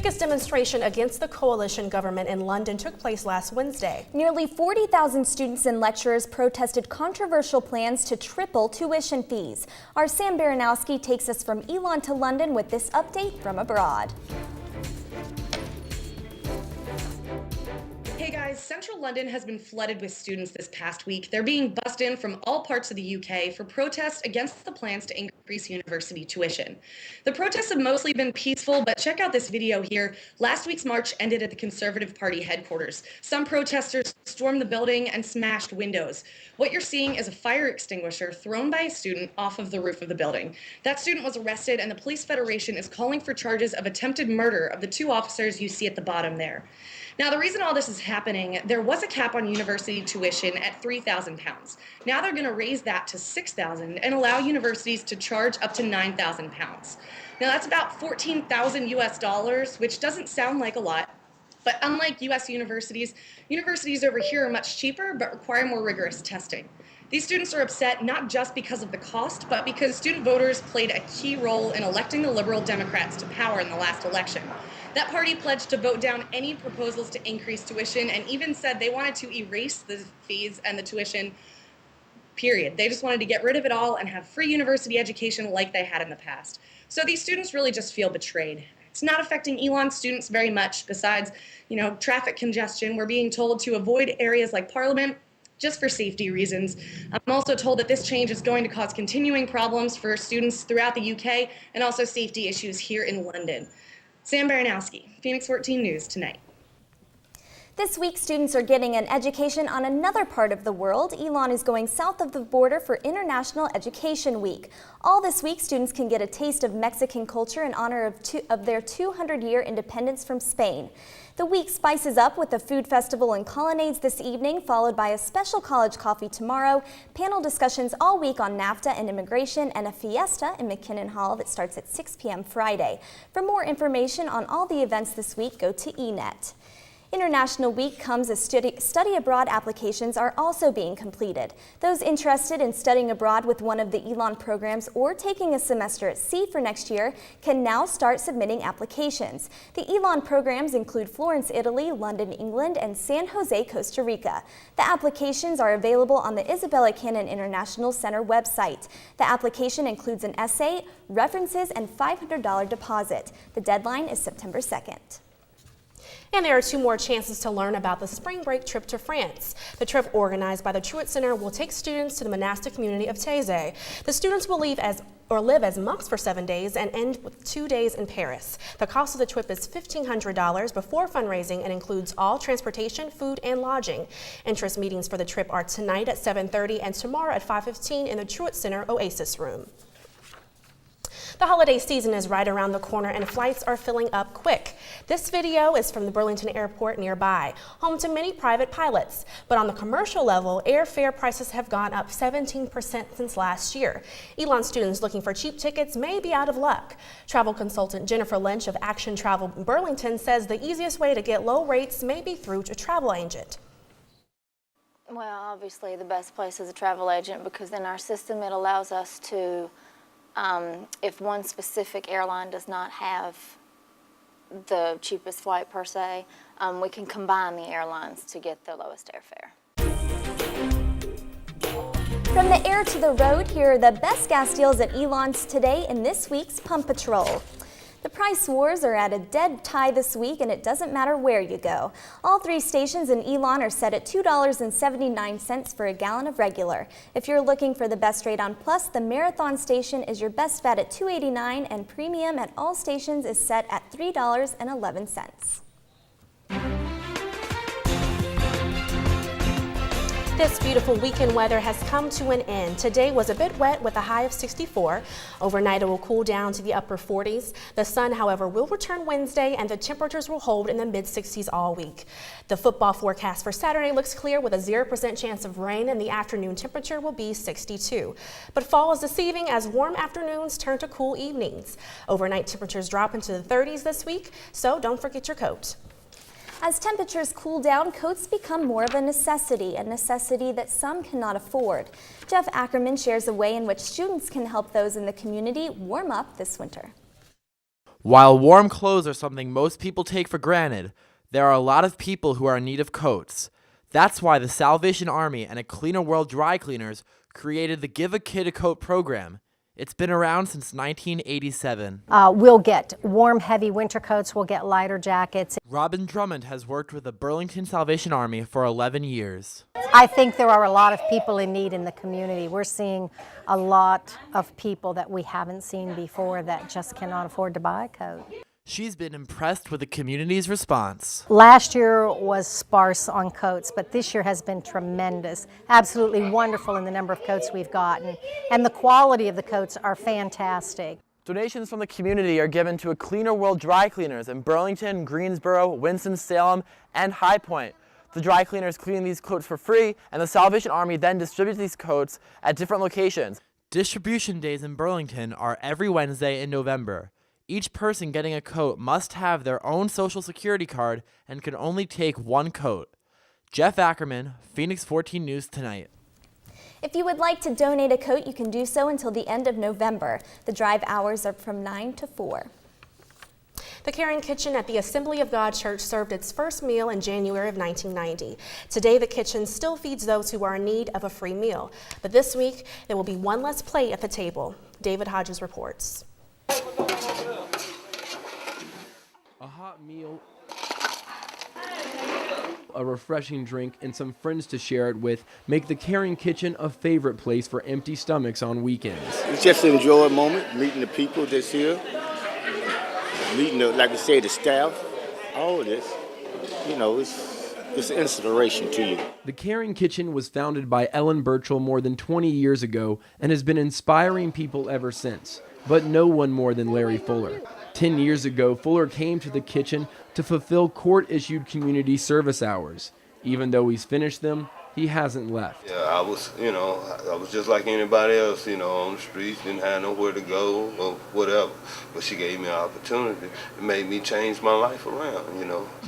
biggest demonstration against the coalition government in London took place last Wednesday. Nearly 40,000 students and lecturers protested controversial plans to triple tuition fees. Our Sam Baranowski takes us from Elon to London with this update from abroad. Hey guys, central London has been flooded with students this past week. They're being bussed in from all parts of the UK for protests against the plans to increase university tuition. The protests have mostly been peaceful, but check out this video here. Last week's march ended at the Conservative Party headquarters. Some protesters stormed the building and smashed windows. What you're seeing is a fire extinguisher thrown by a student off of the roof of the building. That student was arrested, and the Police Federation is calling for charges of attempted murder of the two officers you see at the bottom there. Now, the reason all this is happening, there was a cap on university tuition at £3,000. Now they're going to raise that to $6,000 and allow universities to charge up to £9,000. Now that's about $14,000 US, which doesn't sound like a lot. But unlike US universities over here are much cheaper but require more rigorous testing. These students are upset not just because of the cost, but because student voters played a key role in electing the Liberal Democrats to power in the last election. That party pledged to vote down any proposals to increase tuition and even said they wanted to erase the fees and the tuition, period. They just wanted to get rid of it all and have free university education like they had in the past. So these students really just feel betrayed. It's not affecting Elon students very much besides, traffic congestion. We're being told to avoid areas like Parliament just for safety reasons. I'm also told that this change is going to cause continuing problems for students throughout the UK and also safety issues here in London. Sam Baranowski, Phoenix 14 News tonight. This week, students are getting an education on another part of the world. Elon is going south of the border for International Education Week. All this week, students can get a taste of Mexican culture in honor of their 200-year independence from Spain. The week spices up with a food festival and colonnades this evening, followed by a special college coffee tomorrow, panel discussions all week on NAFTA and immigration, and a fiesta in McKinnon Hall that starts at 6 p.m. Friday. For more information on all the events this week, go to eNet. International Week comes as study abroad applications are also being completed. Those interested in studying abroad with one of the Elon programs or taking a semester at sea for next year can now start submitting applications. The Elon programs include Florence, Italy, London, England, and San Jose, Costa Rica. The applications are available on the Isabella Cannon International Center website. The application includes an essay, references, and $500 deposit. The deadline is September 2nd. And there are two more chances to learn about the spring break trip to France. The trip, organized by the Truett Center, will take students to the monastic community of Taizé. The students will live as monks for 7 days and end with 2 days in Paris. The cost of the trip is $1,500 before fundraising and includes all transportation, food, and lodging. Interest meetings for the trip are tonight at 7:30 and tomorrow at 5:15 in the Truett Center Oasis Room. The holiday season is right around the corner and flights are filling up quick. This video is from the Burlington Airport nearby, home to many private pilots. But on the commercial level, airfare prices have gone up 17% since last year. Elon students looking for cheap tickets may be out of luck. Travel consultant Jennifer Lynch of Action Travel Burlington says the easiest way to get low rates may be through a travel agent. Well, obviously the best place is a travel agent because in our system it allows us to if one specific airline does not have the cheapest flight per se, we can combine the airlines to get the lowest airfare. From the air to the road, here are the best gas deals at Elon's today in this week's Pump Patrol. The price wars are at a dead tie this week, and it doesn't matter where you go. All three stations in Elon are set at $2.79 for a gallon of regular. If you're looking for the best rate on Plus, the Marathon station is your best bet at $2.89, and Premium at all stations is set at $3.11. This beautiful weekend weather has come to an end. Today was a bit wet with a high of 64. Overnight it will cool down to the upper 40s. The sun, however, will return Wednesday and the temperatures will hold in the mid-60s all week. The football forecast for Saturday looks clear with a 0% chance of rain and the afternoon temperature will be 62. But fall is deceiving as warm afternoons turn to cool evenings. Overnight temperatures drop into the 30s this week, so don't forget your coat. As temperatures cool down, coats become more of a necessity that some cannot afford. Jeff Ackerman shares a way in which students can help those in the community warm up this winter. While warm clothes are something most people take for granted, there are a lot of people who are in need of coats. That's why the Salvation Army and A Cleaner World Dry Cleaners created the Give a Kid a Coat program. It's been around since 1987. We'll get warm, heavy winter coats. We'll get lighter jackets. Robin Drummond has worked with the Burlington Salvation Army for 11 years. I think there are a lot of people in need in the community. We're seeing a lot of people that we haven't seen before that just cannot afford to buy a coat. She's been impressed with the community's response. Last year was sparse on coats, but this year has been tremendous. Absolutely wonderful in the number of coats we've gotten, and the quality of the coats are fantastic. Donations from the community are given to A Cleaner World Dry Cleaners in Burlington, Greensboro, Winston-Salem, and High Point. The dry cleaners clean these coats for free, and the Salvation Army then distributes these coats at different locations. Distribution days in Burlington are every Wednesday in November. Each person getting a coat must have their own Social Security card and can only take one coat. Jeff Ackerman, Phoenix 14 News Tonight. If you would like to donate a coat, you can do so until the end of November. The drive hours are from 9 to 4. The Caring Kitchen at the Assembly of God Church served its first meal in January of 1990. Today, the kitchen still feeds those who are in need of a free meal. But this week, there will be one less plate at the table. David Hodges reports. A hot meal, a refreshing drink, and some friends to share it with make the Caring Kitchen a favorite place for empty stomachs on weekends. It's just an enjoyable moment, meeting the people that's here, meeting, like I say, the staff, all of this. You know, it's an inspiration to you. The Caring Kitchen was founded by Ellen Burchell more than 20 years ago and has been inspiring people ever since, but no one more than Larry Fuller. 10 years ago, Fuller came to the kitchen to fulfill court-issued community service hours. Even though he's finished them, he hasn't left. Yeah, I was just like anybody else, on the streets, didn't have nowhere to go or whatever. But she gave me an opportunity. It made me change my life around,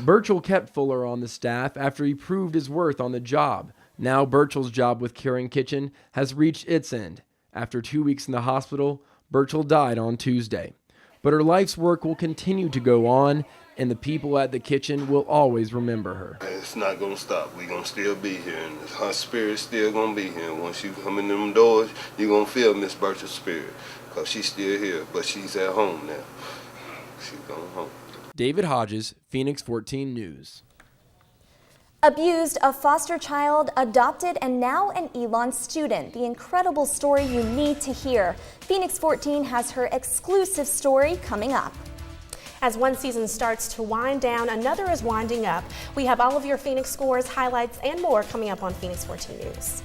Burchell kept Fuller on the staff after he proved his worth on the job. Now Burchell's job with Caring Kitchen has reached its end. After 2 weeks in the hospital, Burchell died on Tuesday. But her life's work will continue to go on, and the people at the kitchen will always remember her. It's not going to stop. We're going to still be here, and her spirit's still going to be here. Once you come in them doors, you're going to feel Miss Burchell's spirit, because she's still here, but she's at home now. She's going home. David Hodges, Phoenix 14 News. Abused, a foster child, adopted, and now an Elon student. The incredible story you need to hear. Phoenix 14 has her exclusive story coming up. As one season starts to wind down, another is winding up. We have all of your Phoenix scores, highlights, and more coming up on Phoenix 14 News.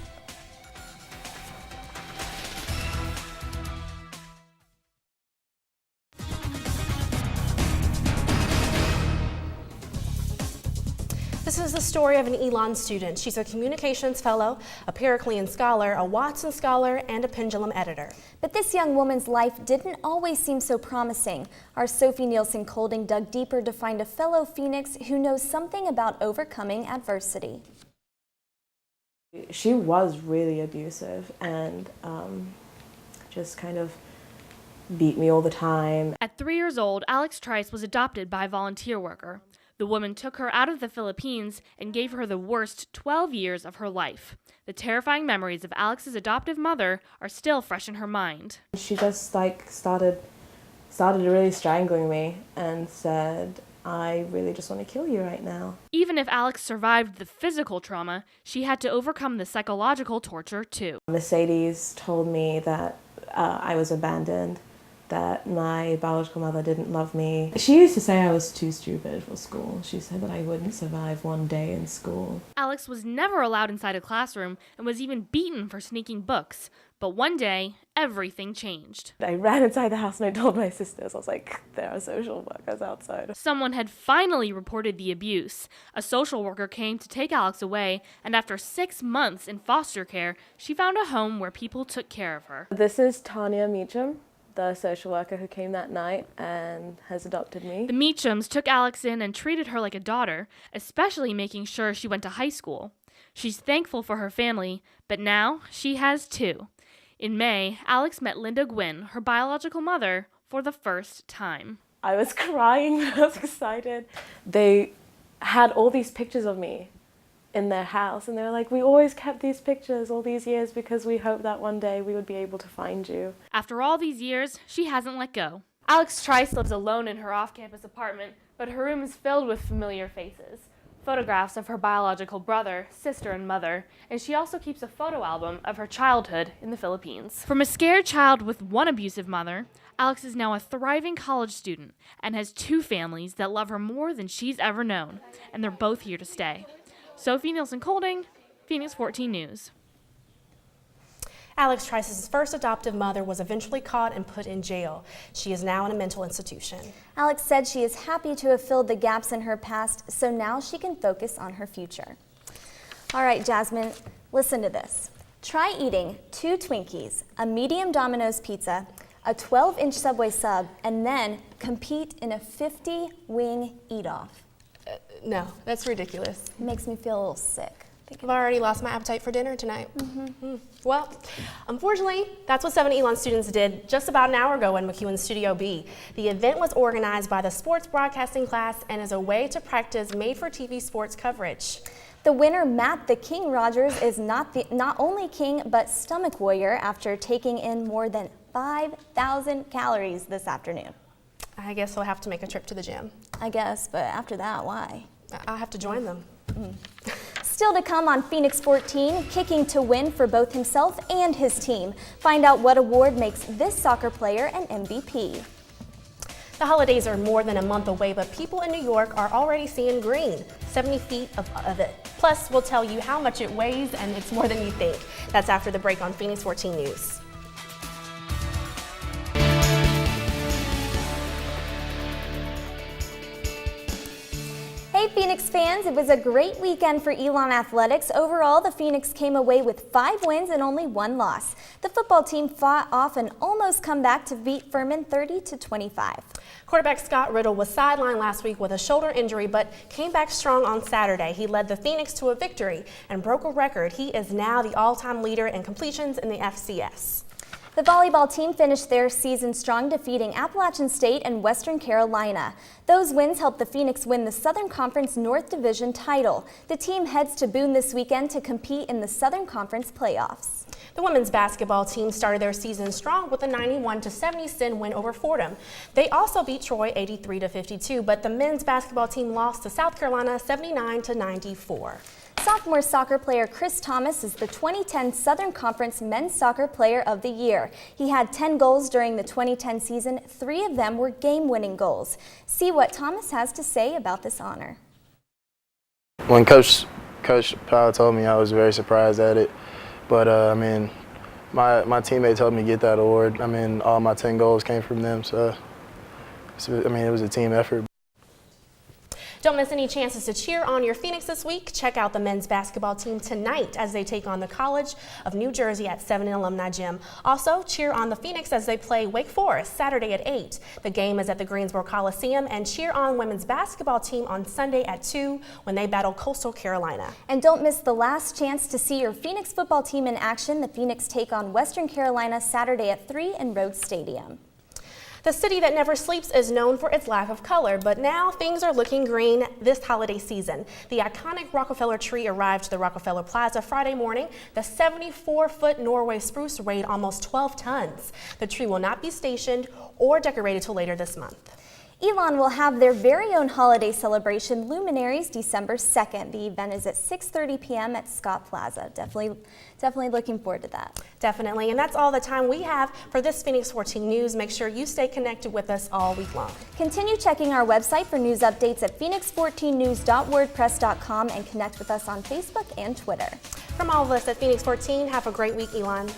This is the story of an Elon student. She's a communications fellow, a Periclean scholar, a Watson scholar, and a pendulum editor. But this young woman's life didn't always seem so promising. Our Sophie Nielsen Colding dug deeper to find a fellow Phoenix who knows something about overcoming adversity. She was really abusive and just kind of beat me all the time. At 3 years old, Alex Trice was adopted by a volunteer worker. The woman took her out of the Philippines and gave her the worst 12 years of her life. The terrifying memories of Alex's adoptive mother are still fresh in her mind. She just started really strangling me and said, "I really just want to kill you right now." Even if Alex survived the physical trauma, she had to overcome the psychological torture too. Mercedes told me that I was abandoned, that my biological mother didn't love me. She used to say I was too stupid for school. She said that I wouldn't survive one day in school. Alex was never allowed inside a classroom and was even beaten for sneaking books. But one day, everything changed. I ran inside the house and I told my sisters, I was like, there are social workers outside. Someone had finally reported the abuse. A social worker came to take Alex away, and after 6 months in foster care, she found a home where people took care of her. This is Tanya Meacham, the social worker who came that night and has adopted me. The Meachams took Alex in and treated her like a daughter, especially making sure she went to high school. She's thankful for her family, but now she has two. In May, Alex met Linda Gwynn, her biological mother, for the first time. I was crying when I was excited. They had all these pictures of me in their house, and they were like, we always kept these pictures all these years because we hoped that one day we would be able to find you. After all these years, she hasn't let go. Alex Trice lives alone in her off-campus apartment, but her room is filled with familiar faces. Photographs of her biological brother, sister, and mother, and she also keeps a photo album of her childhood in the Philippines. From a scared child with one abusive mother, Alex is now a thriving college student and has 2 families that love her more than she's ever known, and they're both here to stay. Sophie Nielsen-Colding, Phoenix 14 News. Alex Trice's first adoptive mother was eventually caught and put in jail. She is now in a mental institution. Alex said she is happy to have filled the gaps in her past, so now she can focus on her future. All right, Jasmine, listen to this. Try eating 2 Twinkies, a medium Domino's pizza, a 12-inch Subway sub, and then compete in a 50-wing eat-off. No, that's ridiculous. It makes me feel a little sick. I've already lost my appetite for dinner tonight. Well, unfortunately, that's what 7 Elon students did just about an hour ago in McEwen Studio B. The event was organized by the sports broadcasting class and is a way to practice made-for-TV sports coverage. The winner, Matt the King Rogers, is not only king, but stomach warrior after taking in more than 5,000 calories this afternoon. I guess I'll have to make a trip to the gym. I guess, but after that, why? I'll have to join them. Still to come on Phoenix 14, kicking to win for both himself and his team. Find out what award makes this soccer player an MVP. The holidays are more than a month away, but people in New York are already seeing green, 70 feet of it. Plus, we'll tell you how much it weighs, and it's more than you think. That's after the break on Phoenix 14 News. Hey Phoenix fans, it was a great weekend for Elon Athletics. Overall, the Phoenix came away with 5 wins and only 1 loss. The football team fought off an almost comeback to beat Furman 30-25. Quarterback Scott Riddle was sidelined last week with a shoulder injury, but came back strong on Saturday. He led the Phoenix to a victory and broke a record. He is now the all-time leader in completions in the FCS. The volleyball team finished their season strong, defeating Appalachian State and Western Carolina. Those wins helped the Phoenix win the Southern Conference North Division title. The team heads to Boone this weekend to compete in the Southern Conference playoffs. The women's basketball team started their season strong with a 91-70 win over Fordham. They also beat Troy 83-52, but the men's basketball team lost to South Carolina 79-94. Sophomore soccer player Chris Thomas is the 2010 Southern Conference Men's Soccer Player of the Year. He had 10 goals during the 2010 season. 3 of them were game-winning goals. See what Thomas has to say about this honor. When Coach Powell told me, I was very surprised at it. But I mean, my teammates helped me get that award. I mean, all my 10 goals came from them. So I mean, it was a team effort. Don't miss any chances to cheer on your Phoenix this week. Check out the men's basketball team tonight as they take on the College of New Jersey at 7 Alumni Gym. Also, cheer on the Phoenix as they play Wake Forest Saturday at 8. The game is at the Greensboro Coliseum, and cheer on women's basketball team on Sunday at 2 when they battle Coastal Carolina. And don't miss the last chance to see your Phoenix football team in action. The Phoenix take on Western Carolina Saturday at 3 in Rhodes Stadium. The city that never sleeps is known for its lack of color, but now things are looking green this holiday season. The iconic Rockefeller tree arrived to the Rockefeller Plaza Friday morning. The 74-foot Norway spruce weighed almost 12 tons. The tree will not be stationed or decorated till later this month. Elon will have their very own holiday celebration, Luminaries, December 2nd. The event is at 6:30 p.m. at Scott Plaza. Definitely looking forward to that. Definitely, and that's all the time we have for this Phoenix 14 News. Make sure you stay connected with us all week long. Continue checking our website for news updates at phoenix14news.wordpress.com and connect with us on Facebook and Twitter. From all of us at Phoenix 14, have a great week, Elon.